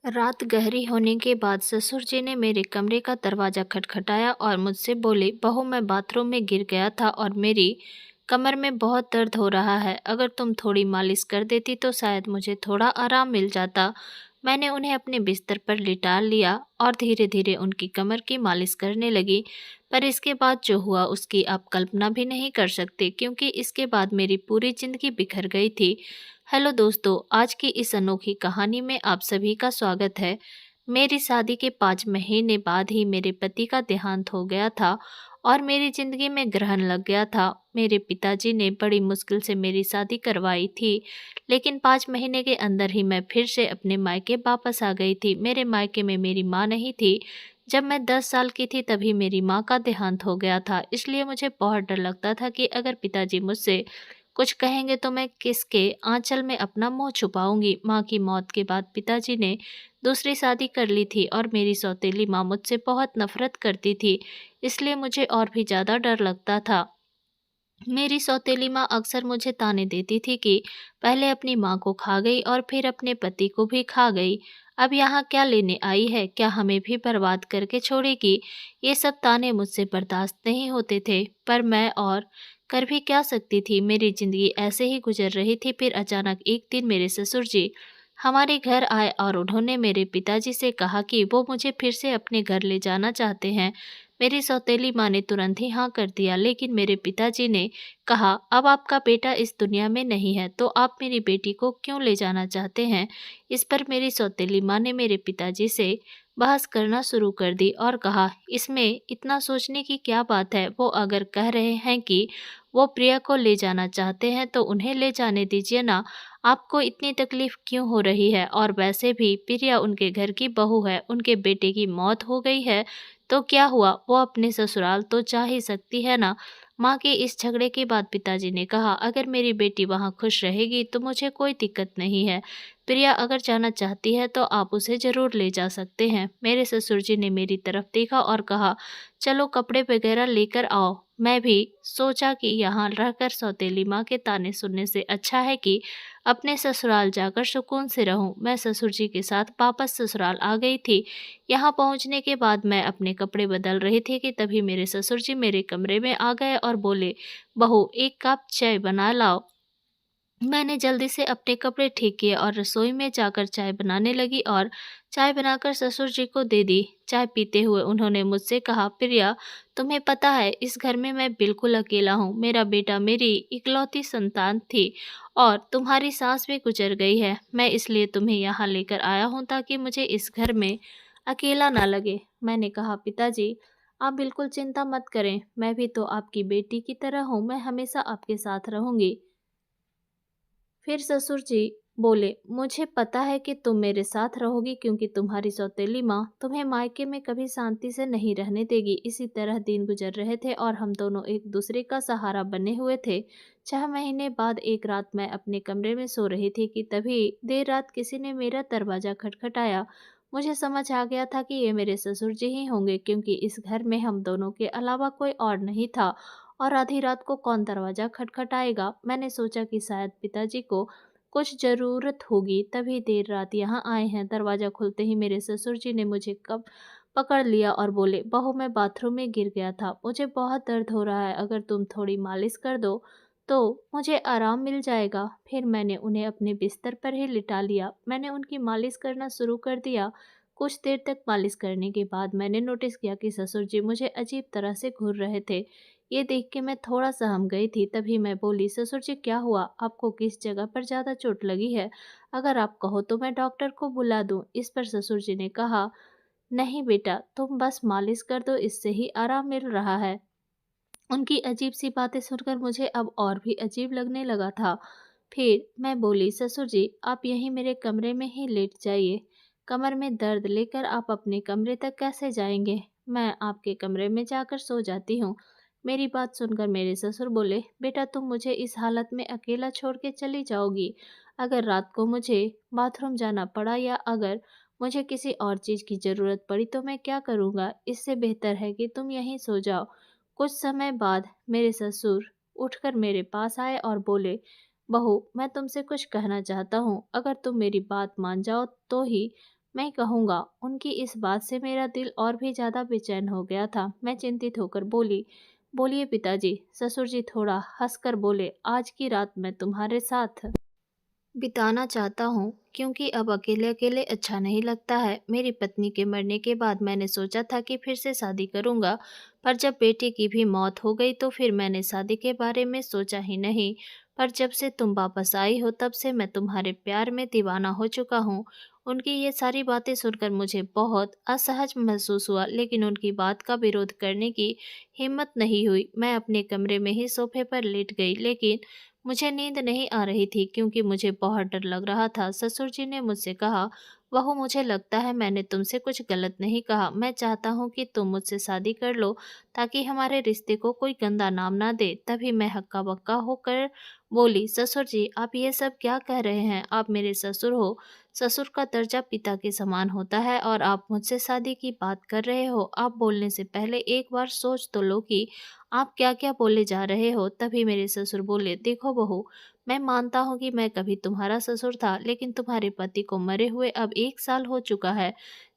रात गहरी होने के बाद ससुर जी ने मेरे कमरे का दरवाज़ा खटखटाया और मुझसे बोले, बहू मैं बाथरूम में गिर गया था और मेरी कमर में बहुत दर्द हो रहा है। अगर तुम थोड़ी मालिश कर देती तो शायद मुझे थोड़ा आराम मिल जाता। मैंने उन्हें अपने बिस्तर पर लिटा लिया और धीरे धीरे उनकी कमर की मालिश करने लगी। पर इसके बाद जो हुआ उसकी आप कल्पना भी नहीं कर सकते, क्योंकि इसके बाद मेरी पूरी ज़िंदगी बिखर गई थी। हेलो दोस्तों, आज की इस अनोखी कहानी में आप सभी का स्वागत है। मेरी शादी के 5 महीने बाद ही मेरे पति का देहांत हो गया था और मेरी ज़िंदगी में ग्रहण लग गया था। मेरे पिताजी ने बड़ी मुश्किल से मेरी शादी करवाई थी, लेकिन 5 महीने के अंदर ही मैं फिर से अपने मायके वापस आ गई थी। मेरे मायके में मेरी माँ नहीं थी। जब मैं 10 साल की थी तभी मेरी माँ का देहांत हो गया था, इसलिए मुझे बहुत डर लगता था कि अगर पिताजी मुझसे कुछ कहेंगे तो मैं किसके आंचल में अपना मुंह छुपाऊंगी। माँ की मौत के बाद पिताजी ने दूसरी शादी कर ली थी और मेरी सौतेली माँ मुझसे बहुत नफरत करती थी, इसलिए मुझे और भी ज़्यादा डर लगता था। मेरी सौतेली माँ अक्सर मुझे ताने देती थी कि पहले अपनी माँ को खा गई और फिर अपने पति को भी खा गई। अब यहाँ क्या लेने आई है? क्या हमें भी बर्बाद करके छोड़ेगी? ये सब ताने मुझसे बर्दाश्त नहीं होते थे, पर मैं और कर भी क्या सकती थी। मेरी जिंदगी ऐसे ही गुजर रही थी। फिर अचानक एक दिन मेरे ससुर जी हमारे घर आए और उन्होंने मेरे पिताजी से कहा कि वो मुझे फिर से अपने घर ले जाना चाहते हैं। मेरी सौतेली माँ ने तुरंत ही हाँ कर दिया, लेकिन मेरे पिताजी ने कहा, अब आपका बेटा इस दुनिया में नहीं है तो आप मेरी बेटी को क्यों ले जाना चाहते हैं। इस पर मेरी सौतेली माँ ने मेरे पिताजी से बहस करना शुरू कर दी और कहा, इसमें इतना सोचने की क्या बात है। वो अगर कह रहे हैं कि वो प्रिया को ले जाना चाहते हैं तो उन्हें ले जाने दीजिए ना। आपको इतनी तकलीफ क्यों हो रही है? और वैसे भी प्रिया उनके घर की बहू है, उनके बेटे की मौत हो गई है तो क्या हुआ, वो अपने ससुराल तो जा ही सकती है ना। माँ के इस झगड़े के बाद पिताजी ने कहा, अगर मेरी बेटी वहाँ खुश रहेगी तो मुझे कोई दिक्कत नहीं है। प्रिया अगर जाना चाहती है तो आप उसे ज़रूर ले जा सकते हैं। मेरे ससुर जी ने मेरी तरफ देखा और कहा, चलो कपड़े वगैरह लेकर आओ। मैं भी सोचा कि यहाँ रहकर सौतेली माँ के ताने सुनने से अच्छा है कि अपने ससुराल जाकर सुकून से रहूं। मैं ससुर जी के साथ वापस ससुराल आ गई थी। यहाँ पहुँचने के बाद मैं अपने कपड़े बदल रही थी कि तभी मेरे ससुर जी मेरे कमरे में आ गए और बोले, बहू एक कप चाय बना लाओ। मैंने जल्दी से अपने कपड़े ठीक किए और रसोई में जाकर चाय बनाने लगी और चाय बनाकर ससुर जी को दे दी। चाय पीते हुए उन्होंने मुझसे कहा, प्रिया तुम्हें पता है इस घर में मैं बिल्कुल अकेला हूँ। मेरा बेटा मेरी इकलौती संतान थी और तुम्हारी सास भी गुजर गई है। मैं इसलिए तुम्हें यहाँ लेकर आया हूँ ताकि मुझे इस घर में अकेला ना लगे। मैंने कहा, पिताजी आप बिल्कुल चिंता मत करें, मैं भी तो आपकी बेटी की तरह हूँ, मैं हमेशा आपके साथ रहूँगी। फिर ससुर जी बोले, मुझे पता है कि तुम मेरे साथ रहोगी क्योंकि तुम्हारी सौतेली माँ तुम्हें मायके में कभी शांति से नहीं रहने देगी। इसी तरह दिन गुजर रहे थे और हम दोनों एक दूसरे का सहारा बने हुए थे। 6 महीने बाद एक रात मैं अपने कमरे में सो रही थी कि तभी देर रात किसी ने मेरा दरवाज़ा खटखटाया। मुझे समझ आ गया था कि ये मेरे ससुर जी ही होंगे, क्योंकि इस घर में हम दोनों के अलावा कोई और नहीं था और आधी रात को कौन दरवाज़ा खटखटाएगा। मैंने सोचा कि शायद पिताजी को कुछ ज़रूरत होगी, तभी देर रात यहाँ आए हैं। दरवाज़ा खुलते ही मेरे ससुर जी ने मुझे कब पकड़ लिया और बोले, बहू मैं बाथरूम में गिर गया था, मुझे बहुत दर्द हो रहा है, अगर तुम थोड़ी मालिश कर दो तो मुझे आराम मिल जाएगा। फिर मैंने उन्हें अपने बिस्तर पर ही लिटा लिया। मैंने उनकी मालिश करना शुरू कर दिया। कुछ देर तक मालिश करने के बाद मैंने नोटिस किया कि ससुर जी मुझे अजीब तरह से घूर रहे थे। ये देख के मैं थोड़ा सहम गई थी। तभी मैं बोली, ससुर जी क्या हुआ? आपको किस जगह पर ज़्यादा चोट लगी है? अगर आप कहो तो मैं डॉक्टर को बुला दूँ। इस पर ससुर जी ने कहा, नहीं बेटा, तुम बस मालिश कर दो, इससे ही आराम मिल रहा है। उनकी अजीब सी बातें सुनकर मुझे अब और भी अजीब लगने लगा था। फिर मैं बोली, ससुर जी आप यहीं मेरे कमरे में ही लेट जाइए। कमर में दर्द लेकर आप अपने कमरे तक कैसे जाएंगे? मैं आपके कमरे में जाकर सो जाती हूँ। मेरी बात सुनकर मेरे ससुर बोले, बेटा तुम मुझे इस हालत में अकेला छोड़ के चली जाओगी? अगर रात को मुझे बाथरूम जाना पड़ा या अगर मुझे किसी और चीज़ की ज़रूरत पड़ी तो मैं क्या करूँगा? इससे बेहतर है कि तुम यहीं सो जाओ। कुछ समय बाद मेरे ससुर उठकर मेरे पास आए और बोले, बहू मैं तुमसे कुछ कहना चाहता हूँ, अगर तुम मेरी बात मान जाओ तो ही। मैं कहूँगा। उनकी इस बात से मेरा दिल और भी ज़्यादा बेचैन हो गया था। मैं चिंतित होकर बोली, बोलिए पिताजी। ससुर जी थोड़ा हंसकर बोले, आज की रात मैं तुम्हारे साथ बिताना चाहता हूँ, क्योंकि अब अकेले अकेले अच्छा नहीं लगता है। मेरी पत्नी के मरने के बाद मैंने सोचा था कि फिर से शादी करूँगा, पर जब बेटे की भी मौत हो गई तो फिर मैंने शादी के बारे में सोचा ही नहीं। पर जब से तुम वापस आई हो तब से मैं तुम्हारे प्यार में दीवाना हो चुका हूँ। उनकी ये सारी बातें सुनकर मुझे बहुत असहज महसूस हुआ, लेकिन उनकी बात का विरोध करने की हिम्मत नहीं हुई। मैं अपने कमरे में ही सोफे पर लेट गई, लेकिन मुझे नींद नहीं आ रही थी क्योंकि मुझे बहुत डर लग रहा था। ससुर जी ने मुझसे कहा, बहू मुझे लगता है मैंने तुमसे कुछ गलत नहीं कहा। मैं चाहता हूँ कि तुम मुझसे शादी कर लो ताकि हमारे रिश्ते को कोई गंदा नाम ना दे। तभी मैं हक्का बक्का होकर बोली, ससुर जी आप ये सब क्या कह रहे हैं? आप मेरे ससुर हो। ससुर का दर्जा पिता के समान होता है और आप मुझसे शादी की बात कर रहे हो। आप बोलने से पहले एक बार सोच तो लो कि आप क्या-क्या बोले जा रहे हो। तभी मेरे ससुर बोले, देखो बहू, मैं मानता हूँ कि मैं कभी तुम्हारा ससुर था, लेकिन तुम्हारे पति को मरे हुए अब 1 साल हो चुका है।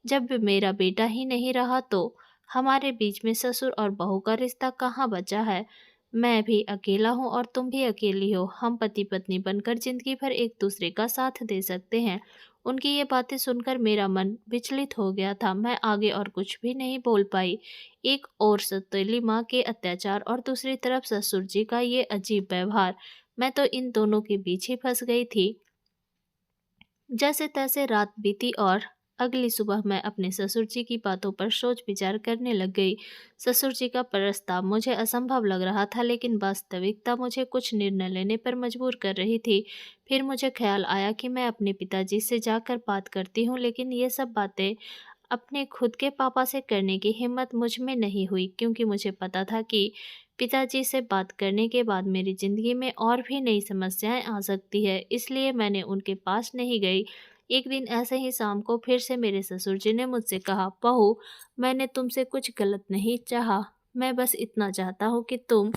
जब मेरा बेटा ही नहीं रहा तो हमारे बीच में ससुर और बहू का रिश्ता कहाँ बचा है? मैं भी अकेला हूँ और तुम भी अकेली हो। हम पति-पत्नी बनकर ज़िंदगी भर एक-दूसरे का साथ दे सकते हैं। उनकी ये बातें सुनकर मेरा मन विचलित हो गया था। मैं आगे और कुछ भी नहीं बोल पाई। एक ओर सौतेली माँ के अत्याचार और दूसरी तरफ ससुर जी का ये अजीब व्यवहार। मैं तो इन दोनों के बीच ही फंस गई थी। जैसे तैसे रात बीती और अगली सुबह मैं अपने ससुर जी की बातों पर सोच विचार करने लग गई। ससुर जी का प्रस्ताव मुझे असंभव लग रहा था, लेकिन वास्तविकता मुझे कुछ निर्णय लेने पर मजबूर कर रही थी। फिर मुझे ख्याल आया कि मैं अपने पिताजी से जाकर बात करती हूँ, लेकिन ये सब बातें अपने खुद के पापा से करने की हिम्मत मुझ में नहीं हुई, क्योंकि मुझे पता था कि पिताजी से बात करने के बाद मेरी ज़िंदगी में और भी नई समस्याएं आ सकती है। इसलिए मैंने उनके पास नहीं गई। एक दिन ऐसे ही शाम को फिर से मेरे ससुर जी ने मुझसे कहा, बहू मैंने तुमसे कुछ गलत नहीं चाहा, मैं बस इतना चाहता हूँ कि तुम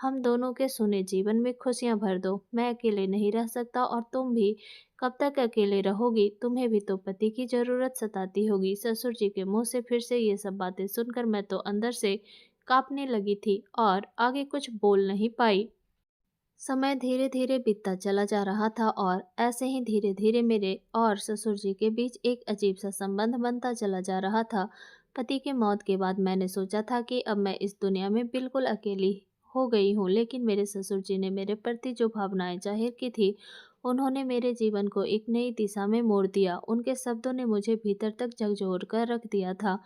हम दोनों के सुने जीवन में खुशियाँ भर दो। मैं अकेले नहीं रह सकता और तुम भी कब तक अकेले रहोगी? तुम्हें भी तो पति की ज़रूरत सताती होगी। ससुर जी के मुँह से फिर से ये सब बातें सुनकर मैं तो अंदर से काँपने लगी थी और आगे कुछ बोल नहीं पाई। समय धीरे-धीरे बीतता चला जा रहा था और ऐसे ही धीरे-धीरे मेरे और ससुर जी के बीच एक अजीब-सा संबंध बनता चला जा रहा था। पति की मौत के बाद मैंने सोचा था कि अब मैं इस दुनिया में बिल्कुल अकेली हो गई हूँ, लेकिन मेरे ससुर जी ने मेरे प्रति जो भावनाएँ ज़ाहिर की थी, उन्होंने मेरे जीवन को एक नई दिशा में मोड़ दिया। उनके शब्दों ने मुझे भीतर तक झकझोर कर रख दिया था।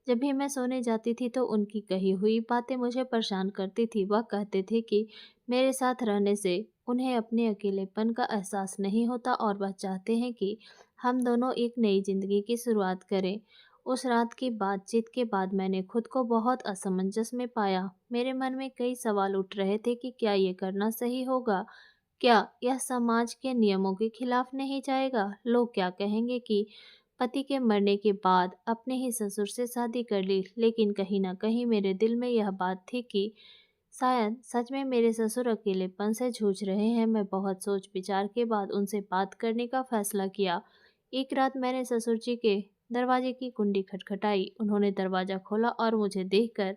जब भी मैं सोने जाती थी तो उनकी कही हुई बातें मुझे परेशान करती थी। वह कहते थे कि मेरे साथ रहने से उन्हें अपने अकेलेपन का एहसास नहीं होता और वह चाहते हैं कि हम दोनों एक नई ज़िंदगी की शुरुआत करें। उस रात की बातचीत के बाद मैंने खुद को बहुत असमंजस में पाया। मेरे मन में कई सवाल उठ रहे थे कि क्या ये करना सही होगा? क्या यह समाज के नियमों के खिलाफ नहीं जाएगा? लोग क्या कहेंगे कि पति के मरने के बाद अपने ही ससुर से शादी कर ली, लेकिन कहीं न कहीं मेरे दिल में यह बात थी कि शायद सच में मेरे ससुर अकेलेपन से जूझ रहे हैं। मैं बहुत सोच विचार के बाद उनसे बात करने का फैसला किया। एक रात मैंने ससुर जी के दरवाजे की कुंडी खटखटाई। उन्होंने दरवाज़ा खोला और मुझे देखकर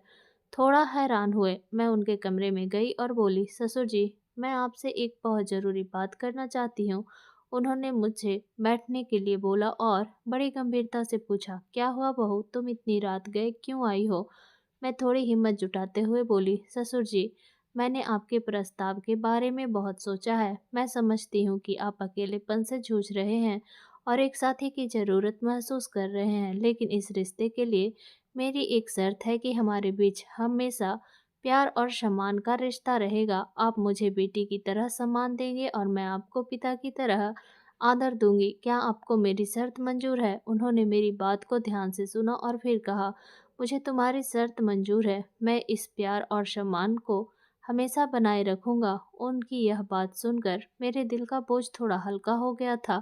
थोड़ा हैरान हुए। मैं उनके कमरे में गई और बोली, ससुर जी मैं आपसे एक बहुत ज़रूरी बात करना चाहती हूँ। उन्होंने मुझे बैठने के लिए बोला और बड़ी गंभीरता से पूछा, क्या हुआ बहू, तुम इतनी रात गए क्यों आई हो? मैं थोड़ी हिम्मत जुटाते हुए बोली, ससुर जी मैंने आपके प्रस्ताव के बारे में बहुत सोचा है। मैं समझती हूँ कि आप अकेलेपन से जूझ रहे हैं और एक साथी की ज़रूरत महसूस कर रहे हैं, लेकिन इस रिश्ते के लिए मेरी एक शर्त है कि हमारे बीच हमेशा प्यार और सम्मान का रिश्ता रहेगा। आप मुझे बेटी की तरह सम्मान देंगे और मैं आपको पिता की तरह आदर दूंगी। क्या आपको मेरी शर्त मंजूर है? उन्होंने मेरी बात को ध्यान से सुना और फिर कहा, मुझे तुम्हारी शर्त मंजूर है। मैं इस प्यार और सम्मान को हमेशा बनाए रखूंगा। उनकी यह बात सुनकर मेरे दिल का बोझ थोड़ा हल्का हो गया था।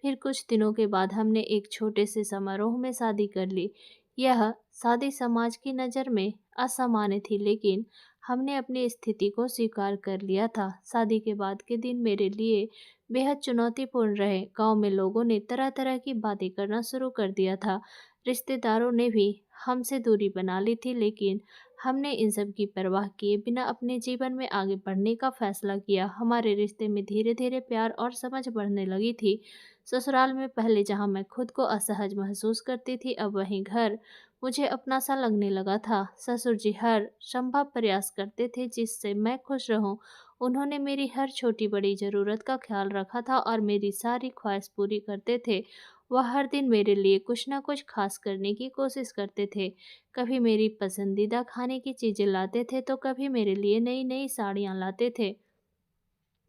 फिर कुछ दिनों के बाद हमने एक छोटे से समारोह में शादी कर ली। यह शादी समाज की नज़र में असामान्य थी, लेकिन हमने अपनी स्थिति को स्वीकार कर लिया था। शादी के बाद के दिन मेरे लिए बेहद चुनौतीपूर्ण रहे। गांव में लोगों ने तरह तरह की बातें करना शुरू कर दिया था। रिश्तेदारों ने भी हमसे दूरी बना ली थी, लेकिन हमने इन सब की परवाह किए बिना अपने जीवन में आगे बढ़ने का फैसला किया। हमारे रिश्ते में धीरे धीरे प्यार और समझ बढ़ने लगी थी। ससुराल में पहले जहां मैं खुद को असहज महसूस करती थी, अब वहीं घर मुझे अपना सा लगने लगा था। ससुर जी हर संभव प्रयास करते थे जिससे मैं खुश रहूं। उन्होंने मेरी हर छोटी बड़ी ज़रूरत का ख्याल रखा था और मेरी सारी ख्वाहिश पूरी करते थे। वह हर दिन मेरे लिए कुछ न कुछ खास करने की कोशिश करते थे। कभी मेरी पसंदीदा खाने की चीज़ें लाते थे तो कभी मेरे लिए नई नई साड़ियाँ लाते थे।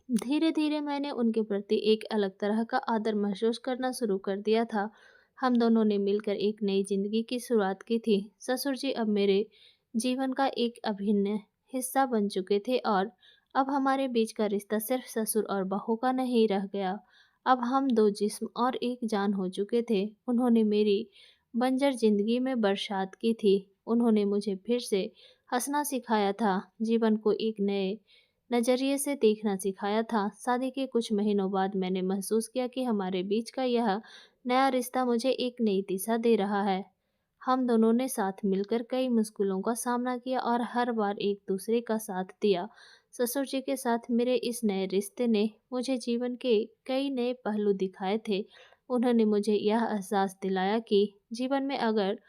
धीरे धीरे मैंने उनके प्रति एक अलग तरह का आदर महसूस करना शुरू कर दिया था। हम दोनों ने मिलकर एक नई जिंदगी की शुरुआत की थी। ससुर जी अब मेरे जीवन का एक अभिन्न हिस्सा बन चुके थे और अब हमारे बीच का रिश्ता सिर्फ ससुर और बहू का नहीं रह गया। अब हम दो जिस्म और एक जान हो चुके थे। उन्होंने मेरी बंजर जिंदगी में बरसात की थी। उन्होंने मुझे फिर से हंसना सिखाया था, जीवन को एक नए नज़रिए से देखना सिखाया था। शादी के कुछ महीनों बाद मैंने महसूस किया कि हमारे बीच का यह नया रिश्ता मुझे एक नई दिशा दे रहा है। हम दोनों ने साथ मिलकर कई मुश्किलों का सामना किया और हर बार एक दूसरे का साथ दिया। ससुर जी के साथ मेरे इस नए रिश्ते ने मुझे जीवन के कई नए पहलू दिखाए थे। उन्होंने मुझे यह एहसास दिलाया कि जीवन में अगर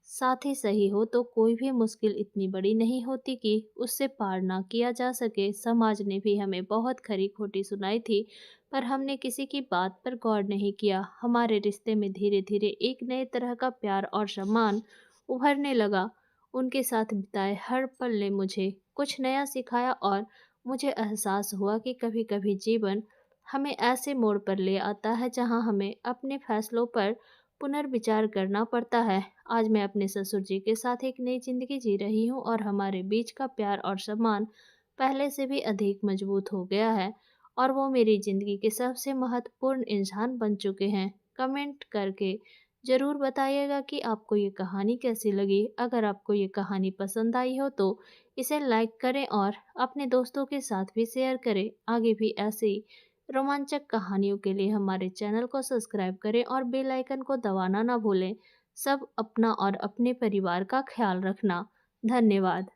साथी सही हो तो कोई भी मुश्किल इतनी बड़ी नहीं होती कि उससे पार ना किया जा सके। समाज ने भी हमें बहुत खरी खोटी सुनाई थी, पर हमने किसी की बात पर गौर नहीं किया। हमारे रिश्ते में धीरे धीरे एक नए तरह का प्यार और सम्मान उभरने लगा। उनके साथ बिताए हर पल ने मुझे कुछ नया सिखाया और मुझे एहसास हुआ कि कभी कभी जीवन हमें ऐसे मोड़ पर ले आता है जहां हमें अपने फैसलों पर पुनर्विचार करना पड़ता है। आज मैं अपने ससुर जी के साथ एक नई जिंदगी जी रही हूँ और हमारे बीच का प्यार और सम्मान पहले से भी अधिक मजबूत हो गया है और वो मेरी जिंदगी के सबसे महत्वपूर्ण इंसान बन चुके हैं। कमेंट करके ज़रूर बताइएगा कि आपको ये कहानी कैसी लगी। अगर आपको ये कहानी पसंद आई हो तो इसे लाइक करें और अपने दोस्तों के साथ भी शेयर करें। आगे भी ऐसे ही रोमांचक कहानियों के लिए हमारे चैनल को सब्सक्राइब करें और बेल आइकन को दबाना ना भूलें। सब अपना और अपने परिवार का ख्याल रखना। धन्यवाद।